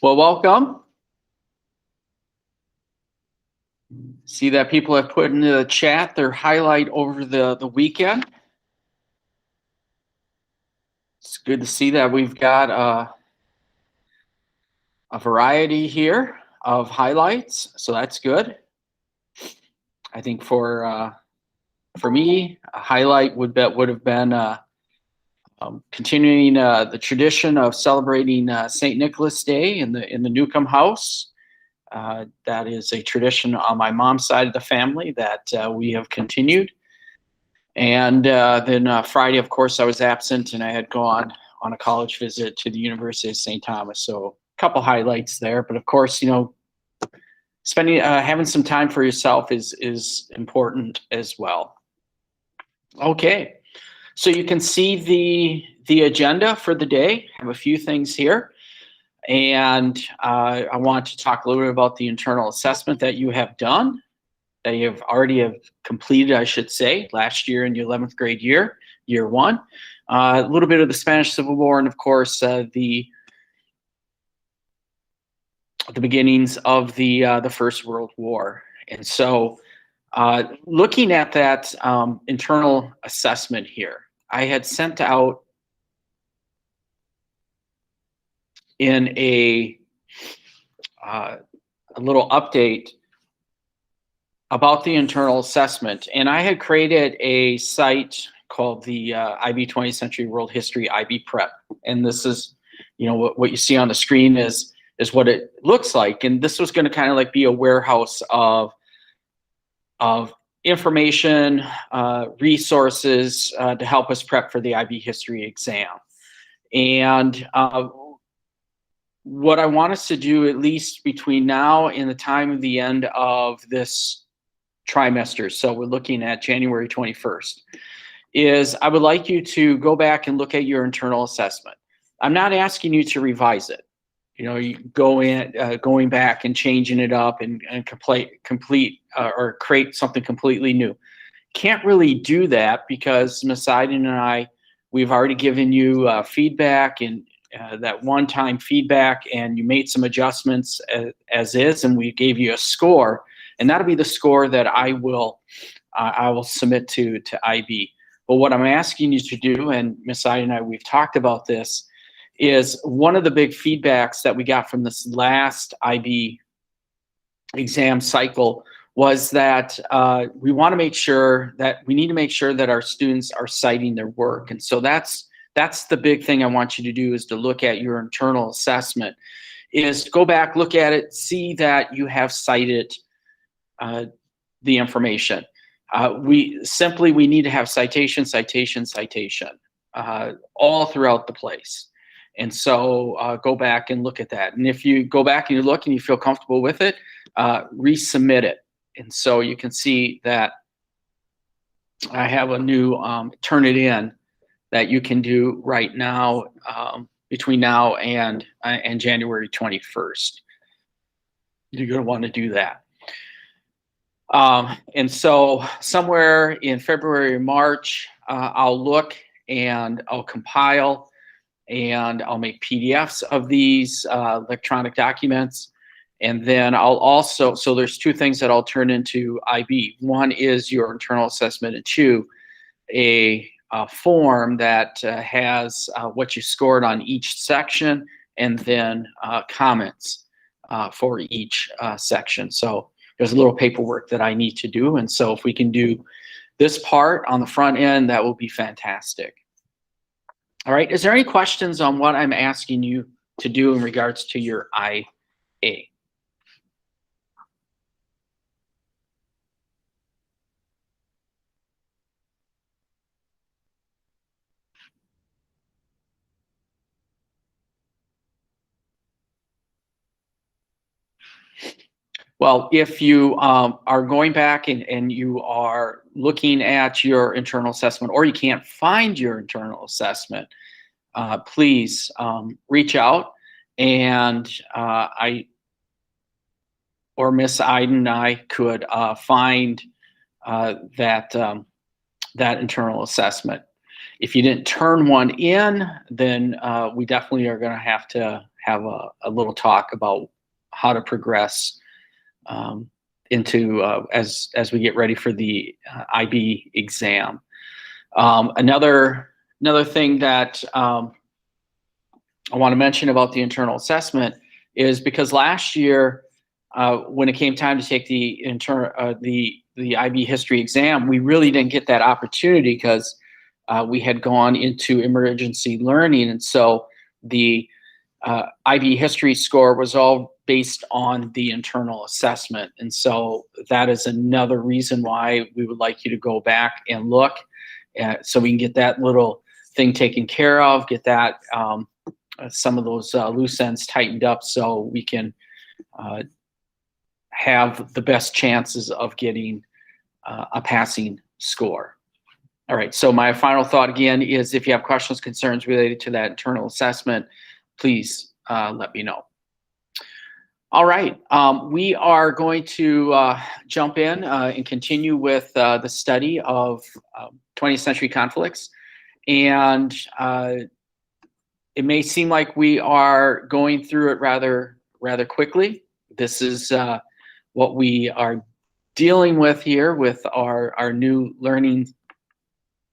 Well, welcome. See that people have put in the chat their highlight over the weekend. It's good to see that we've got a variety here of highlights, so that's good. I think for me, a highlight would have been continuing the tradition of celebrating St. Nicholas Day in the Newcomb house. That is a tradition on my mom's side of the family that we have continued. And then Friday, of course, I was absent and I had gone on a college visit to the University of St. Thomas. So a couple highlights there. But of course, spending having some time for yourself is important as well. Okay, so you can see the agenda for the day. I have a few things here. And I want to talk a little bit about the internal assessment that you have done, that you have already completed, I should say, last year in your 11th grade year, year one. A little bit of the Spanish Civil War, and of course the beginnings of the First World War. And so looking at that internal assessment here, I had sent out in a little update about the internal assessment, and I had created a site called the IB 20th Century World History IB Prep, and this is, what you see on the screen is what it looks like, and this was going to kind of like be a warehouse of information, resources to help us prep for the IB history exam. And what I want us to do, at least between now and the time of the end of this trimester, so we're looking at January 21st, is I would like you to go back and look at your internal assessment. I'm not asking you to revise it. You going back and changing it up and complete or create something completely new. Can't really do that because Ms. Iden and I, we've already given you feedback and that one-time feedback, and you made some adjustments as is, and we gave you a score, and that'll be the score that I will submit to IB. But what I'm asking you to do, and Ms. Iden and I, we've talked about this, is one of the big feedbacks that we got from this last IB exam cycle was that we need to make sure that our students are citing their work. And so that's the big thing I want you to do, is to look at your internal assessment, is go back, look at it, see that you have cited the information. We need to have citation all throughout the place. And so go back and look at that. And if you go back and you look and you feel comfortable with it, resubmit it. And so you can see that I have a new Turnitin that you can do right now between now and January 21st. You're going to want to do that. And so somewhere in February or March, I'll look and I'll compile and I'll make PDFs of these electronic documents. And then I'll also, so there's two things that I'll turn into IB. One is your internal assessment, and two, a form that has what you scored on each section, and then comments for each section. So there's a little paperwork that I need to do. And so if we can do this part on the front end, that will be fantastic. All right, is there any questions on what I'm asking you to do in regards to your IA? Well, if you are going back and you are looking at your internal assessment, or you can't find your internal assessment, please reach out, and I or Miss Iden and I could find that internal assessment. If you didn't turn one in, then we definitely are going to have a little talk about how to progress into as we get ready for the IB exam. Another thing that I want to mention about the internal assessment is because last year, when it came time to take the IB history exam, we really didn't get that opportunity because we had gone into emergency learning, and so the IB history score was all based on the internal assessment. And so that is another reason why we would like you to go back and look so we can get that little thing taken care of, get that some of those loose ends tightened up so we can have the best chances of getting a passing score. All right, so my final thought again is if you have questions, concerns related to that internal assessment, please let me know. All right, we are going to jump in and continue with the study of 20th century conflicts. And it may seem like we are going through it rather quickly. This is what we are dealing with here with our new learning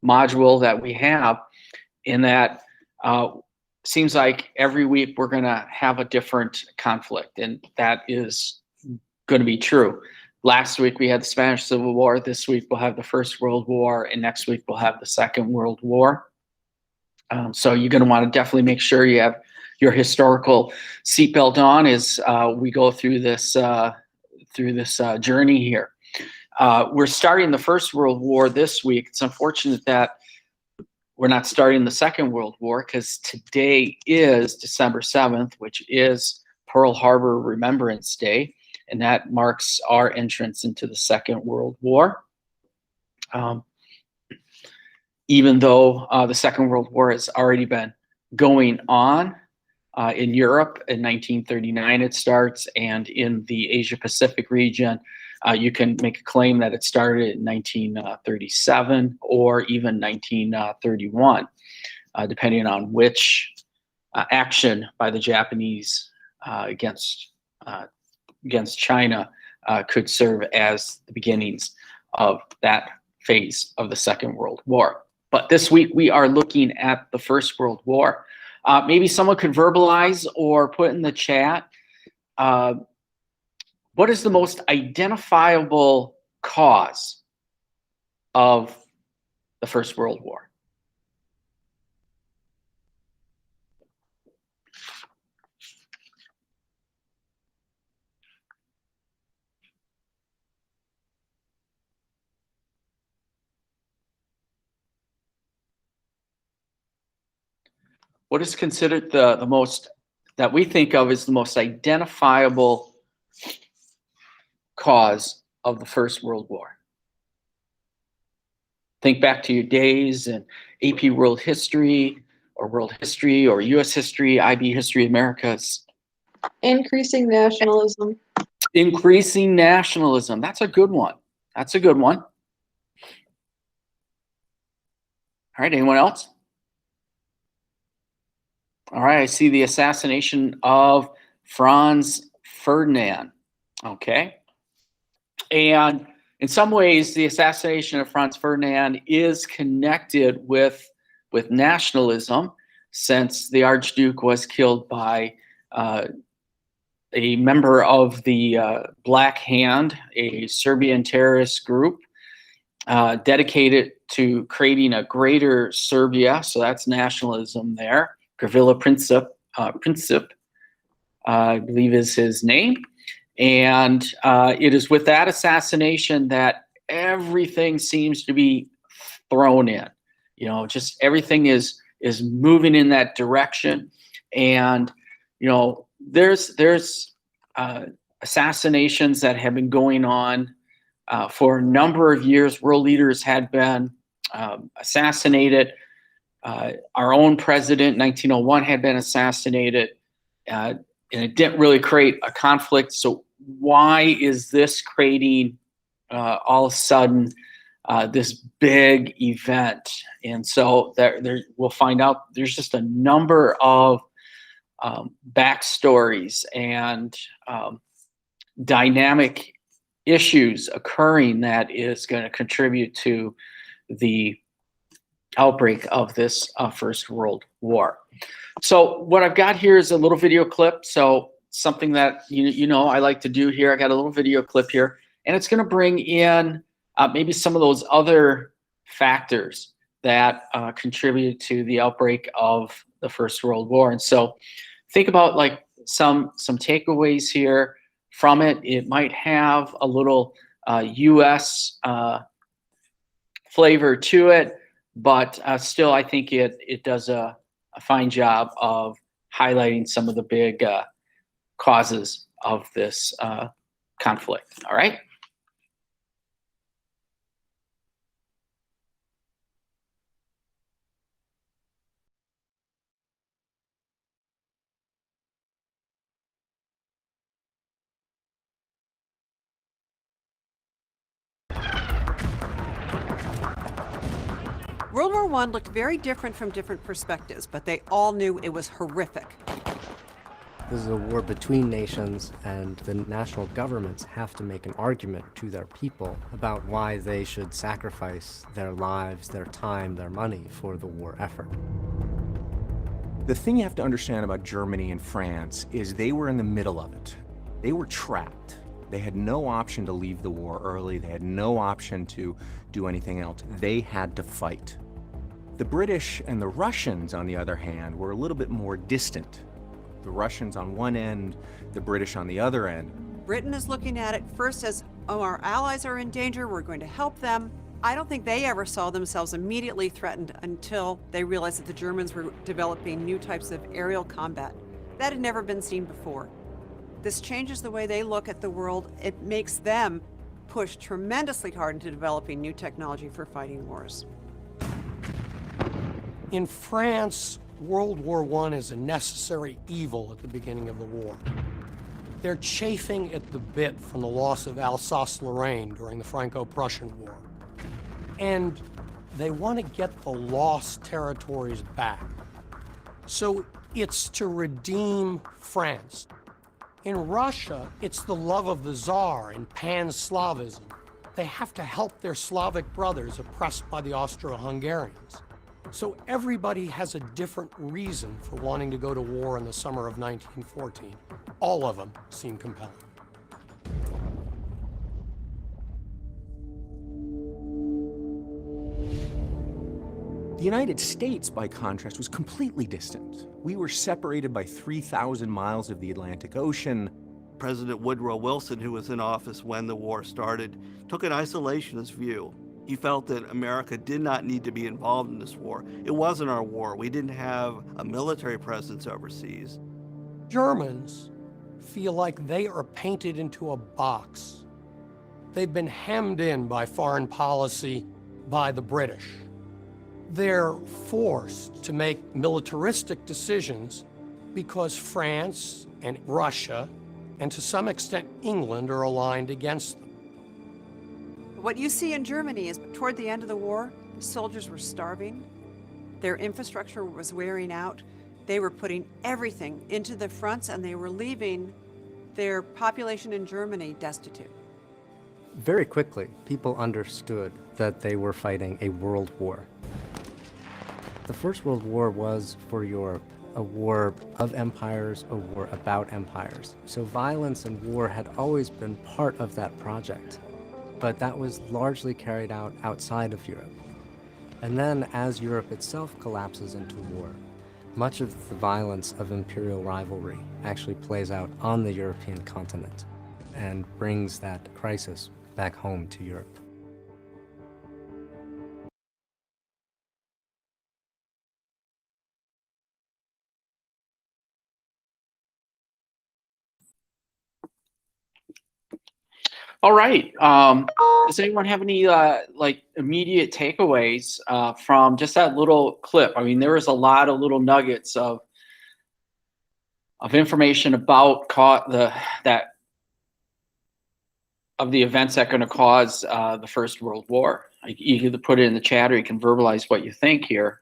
module that we have, in that seems like every week we're going to have a different conflict, and that is going to be true. Last week we had the Spanish Civil War. This week we'll have the First World War, and next week we'll have the Second World War. So you're going to want to definitely make sure you have your historical seatbelt on as we go through this journey here. We're starting the First World War this week. It's unfortunate that we're not starting the Second World War because today is December 7th, which is Pearl Harbor Remembrance Day, and that marks our entrance into the Second World War. Even though the Second World War has already been going on in Europe in 1939 it starts, and in the Asia Pacific region, you can make a claim that it started in 1937 or even 1931, depending on which action by the Japanese against China could serve as the beginnings of that phase of the Second World War. But this week we are looking at the First World War. Maybe someone could verbalize or put in the chat, what is the most identifiable cause of the First World War? What is considered the most, that we think of as the most identifiable cause of the First World War? Think back to your days in AP World History or US History, IB History Americas. Increasing nationalism. Increasing nationalism. That's a good one. That's a good one. All right, anyone else? All right, I see the assassination of Franz Ferdinand. Okay. And in some ways, the assassination of Franz Ferdinand is connected with nationalism, since the Archduke was killed by a member of the Black Hand, a Serbian terrorist group dedicated to creating a greater Serbia. So that's nationalism there. Gavrilo Princip, I believe is his name. And it is with that assassination that everything seems to be thrown in. You know, just everything is moving in that direction. And, you know, there's assassinations that have been going on for a number of years. World leaders had been assassinated. Our own president, 1901, had been assassinated. And it didn't really create a conflict. So why is this creating all of a sudden this big event? And so there we'll find out there's just a number of backstories and dynamic issues occurring that is going to contribute to the outbreak of this First World War. So what I've got here is a little video clip. So something that you know I like to do here. I got a little video clip here, and it's going to bring in maybe some of those other factors that contributed to the outbreak of the First World War. And so think about like some takeaways here from it. It might have a little U.S. Flavor to it, but still I think it does a fine job of highlighting some of the big causes of this conflict. All right. World War I looked very different from different perspectives, but they all knew it was horrific. This is a war between nations, and the national governments have to make an argument to their people about why they should sacrifice their lives, their time, their money for the war effort. The thing you have to understand about Germany and France is they were in the middle of it. They were trapped. They had no option to leave the war early. They had no option to do anything else. They had to fight. The British and the Russians, on the other hand, were a little bit more distant. The Russians on one end, the British on the other end. Britain is looking at it first as, oh, our allies are in danger, we're going to help them. I don't think they ever saw themselves immediately threatened until they realized that the Germans were developing new types of aerial combat. That had never been seen before. This changes the way they look at the world. It makes them push tremendously hard into developing new technology for fighting wars. In France, World War I is a necessary evil at the beginning of the war. They're chafing at the bit from the loss of Alsace-Lorraine during the Franco-Prussian War. And they want to get the lost territories back. So it's to redeem France. In Russia, it's the love of the Tsar and pan-Slavism. They have to help their Slavic brothers oppressed by the Austro-Hungarians. So everybody has a different reason for wanting to go to war in the summer of 1914. All of them seem compelling. The United States, by contrast, was completely distant. We were separated by 3,000 miles of the Atlantic Ocean. President Woodrow Wilson, who was in office when the war started, took an isolationist view. He felt that America did not need to be involved in this war. It wasn't our war. We didn't have a military presence overseas. Germans feel like they are painted into a box. They've been hemmed in by foreign policy by the British. They're forced to make militaristic decisions because France and Russia, and to some extent England, are aligned against them. What you see in Germany is toward the end of the war, soldiers were starving, their infrastructure was wearing out, they were putting everything into the fronts, and they were leaving their population in Germany destitute. Very quickly, people understood that they were fighting a world war. The First World War was, for Europe, a war of empires, a war about empires. So violence and war had always been part of that project, but that was largely carried out outside of Europe. And then, as Europe itself collapses into war, much of the violence of imperial rivalry actually plays out on the European continent and brings that crisis back home to Europe. All right. Does anyone have any like immediate takeaways from just that little clip? I mean, there was a lot of little nuggets of information about the events that are going to cause the First World War. You can either put it in the chat or you can verbalize what you think here.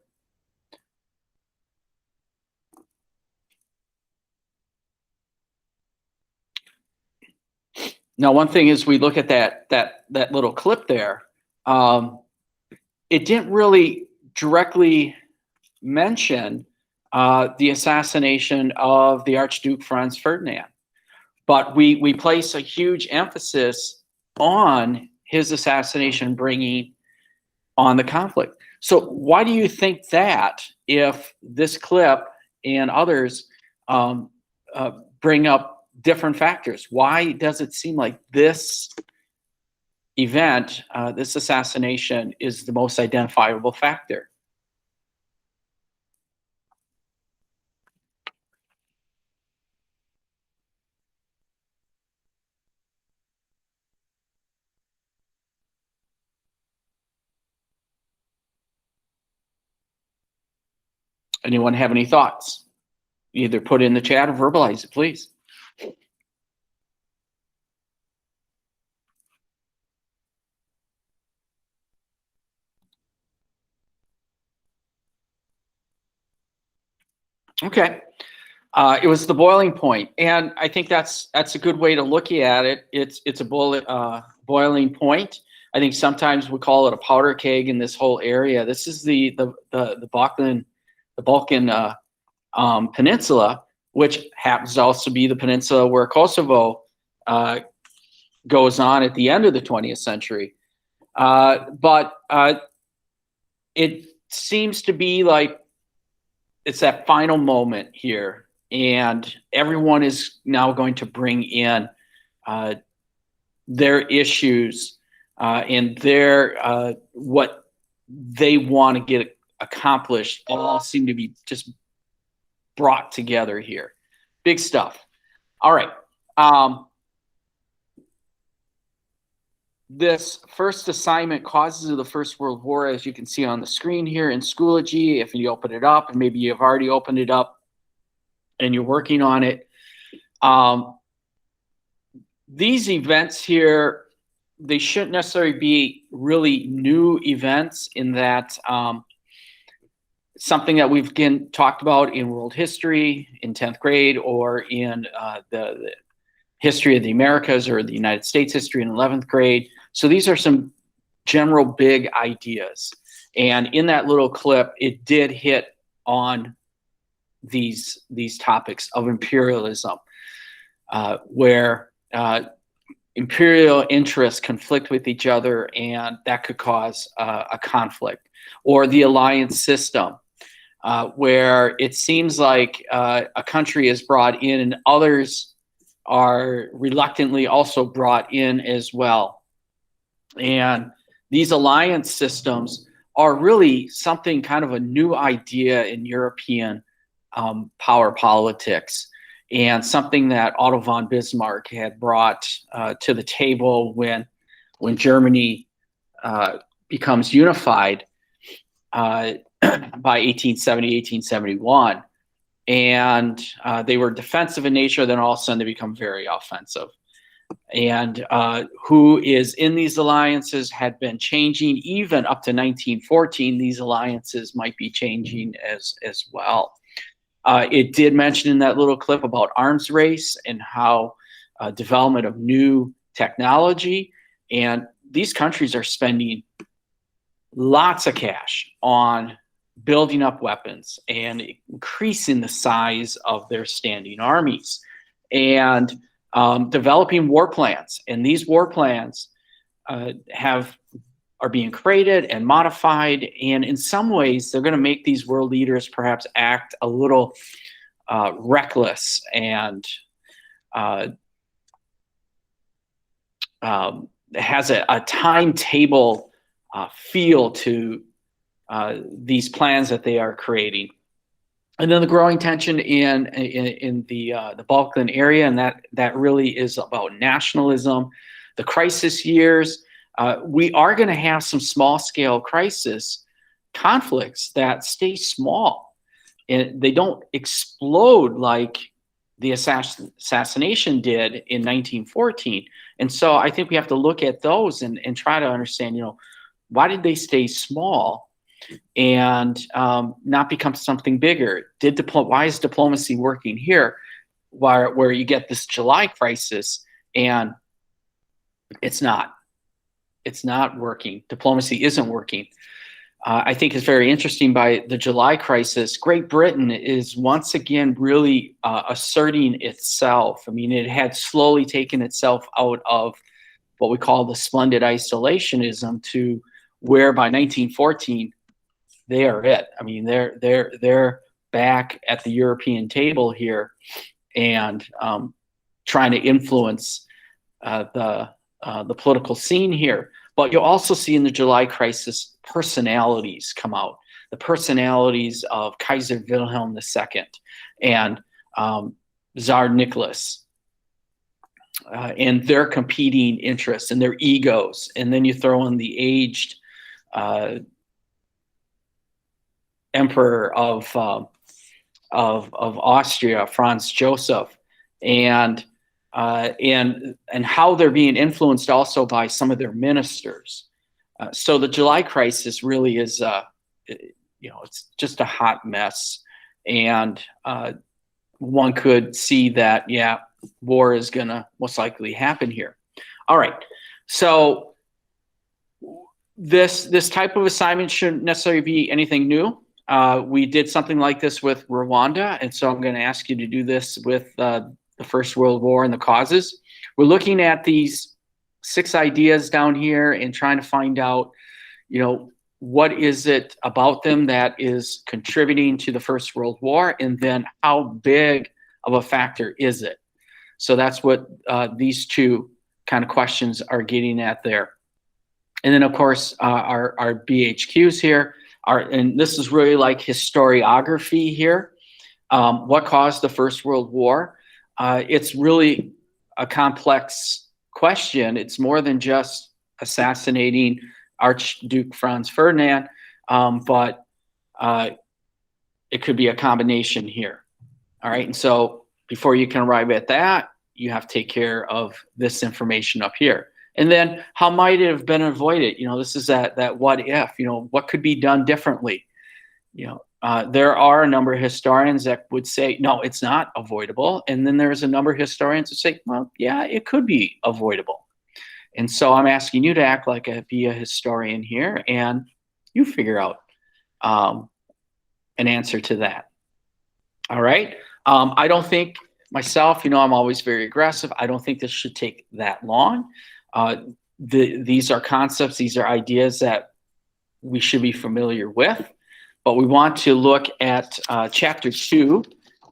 Now, one thing is we look at that little clip there. It didn't really directly mention the assassination of the Archduke Franz Ferdinand, but we place a huge emphasis on his assassination bringing on the conflict. So why do you think that, if this clip and others bring up different factors, why does it seem like this event, this assassination, is the most identifiable factor? Anyone have any thoughts? Either put it in the chat or verbalize it, please. Okay. It was the boiling point, and I think that's a good way to look at it. It's a boiling point. I think sometimes we call it a powder keg in this whole area. This is the Balkan Peninsula, which happens to also be the peninsula where Kosovo goes on at the end of the 20th century. But it seems to be like it's that final moment here, and everyone is now going to bring in their issues and their what they want to get accomplished. All seem to be just brought together here. Big stuff. All right. This first assignment, Causes of the First World War, as you can see on the screen here in Schoology. If you open it up, and maybe you've already opened it up and you're working on it. These events here, they shouldn't necessarily be really new events, in that something that we've again talked about in world history in 10th grade, or in the history of the Americas or the United States history in 11th grade. So these are some general big ideas. And in that little clip, it did hit on these topics of imperialism, where imperial interests conflict with each other, and that could cause a conflict. Or the alliance system, where it seems like a country is brought in and others are reluctantly also brought in as well. And these alliance systems are really something kind of a new idea in European power politics, and something that Otto von Bismarck had brought to the table when Germany becomes unified by 1870, 1871. And they were defensive in nature, then all of a sudden they become very offensive. And who is in these alliances had been changing. Even up to 1914, these alliances might be changing as well. It did mention in that little clip about arms race and how development of new technology, and these countries are spending lots of cash on building up weapons and increasing the size of their standing armies, and developing war plans. And these war plans are being created and modified, and in some ways they're going to make these world leaders perhaps act a little reckless, and has a timetable feel to these plans that they are creating. And then the growing tension in the Balkan area, and that really is about nationalism. The crisis years, we are going to have some small-scale crisis conflicts that stay small, and they don't explode like the assassination did in 1914. And so I think we have to look at those and try to understand, why did they stay small and not become something bigger? Why is diplomacy working here, where you get this July crisis, and It's not. It's not working. Diplomacy isn't working. I think it's very interesting by the July crisis, Great Britain is once again really asserting itself. I mean, it had slowly taken itself out of what we call the splendid isolationism to where by 1914, they are it. I mean, they're back at the European table here and trying to influence the political scene here. But you'll also see in the July crisis personalities come out. The personalities of Kaiser Wilhelm II and Tsar Nicholas and their competing interests and their egos. And then you throw in the aged emperor of Austria, Franz Joseph, and how they're being influenced also by some of their ministers. So the July crisis really is, it's just a hot mess, and one could see that, yeah, war is gonna most likely happen here. All right, so this type of assignment shouldn't necessarily be anything new. We did something like this with Rwanda, and so I'm going to ask you to do this with the First World War and the causes. We're looking at these 6 ideas down here and trying to find out, what is it about them that is contributing to the First World War, and then how big of a factor is it? So that's what these 2 kind of questions are getting at there. And then, of course, our BHQs here and this is really like historiography here. What caused the First World War? It's really a complex question. It's more than just assassinating Archduke Franz Ferdinand, but it could be a combination here. All right, and so before you can arrive at that, you have to take care of this information up here. And then how might it have been avoided? This is that what if, what could be done differently? There are a number of historians that would say, no, it's not avoidable. And then there's a number of historians that say, well, yeah, it could be avoidable. And so I'm asking you to act like be a historian here, and you figure out an answer to that. All right. I don't think myself, I'm always very aggressive. I don't think this should take that long. These are concepts, these are ideas that we should be familiar with, but we want to look at chapter 2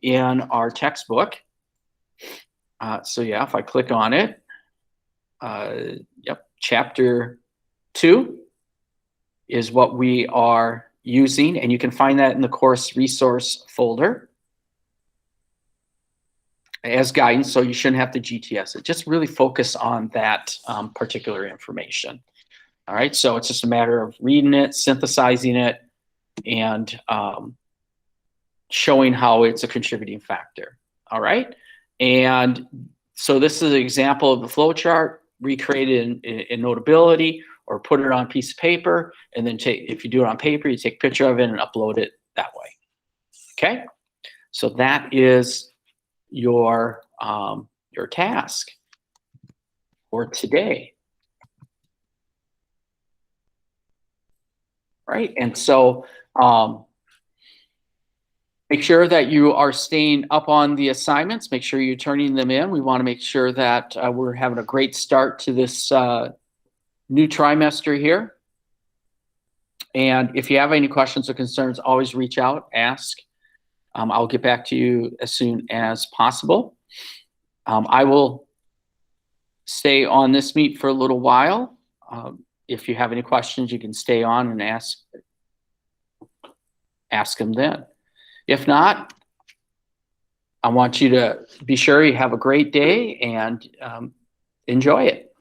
in our textbook. So yeah, if I click on it, chapter 2 is what we are using, and you can find that in the course resource folder as guidance, so you shouldn't have to GTS it. Just really focus on that particular information. All right, so it's just a matter of reading it, synthesizing it, and showing how it's a contributing factor. All right, and so this is an example of the flow chart recreated in Notability, or put it on a piece of paper, and then if you do it on paper, you take a picture of it and upload it that way. Okay, so that is your task for today. Right, and so make sure that you are staying up on the assignments. Make sure you're turning them in. We want to make sure that we're having a great start to this new trimester here. And if you have any questions or concerns, always reach out, ask. I'll get back to you as soon as possible. I will stay on this meet for a little while. If you have any questions, you can stay on and ask them then. If not, I want you to be sure you have a great day and enjoy it.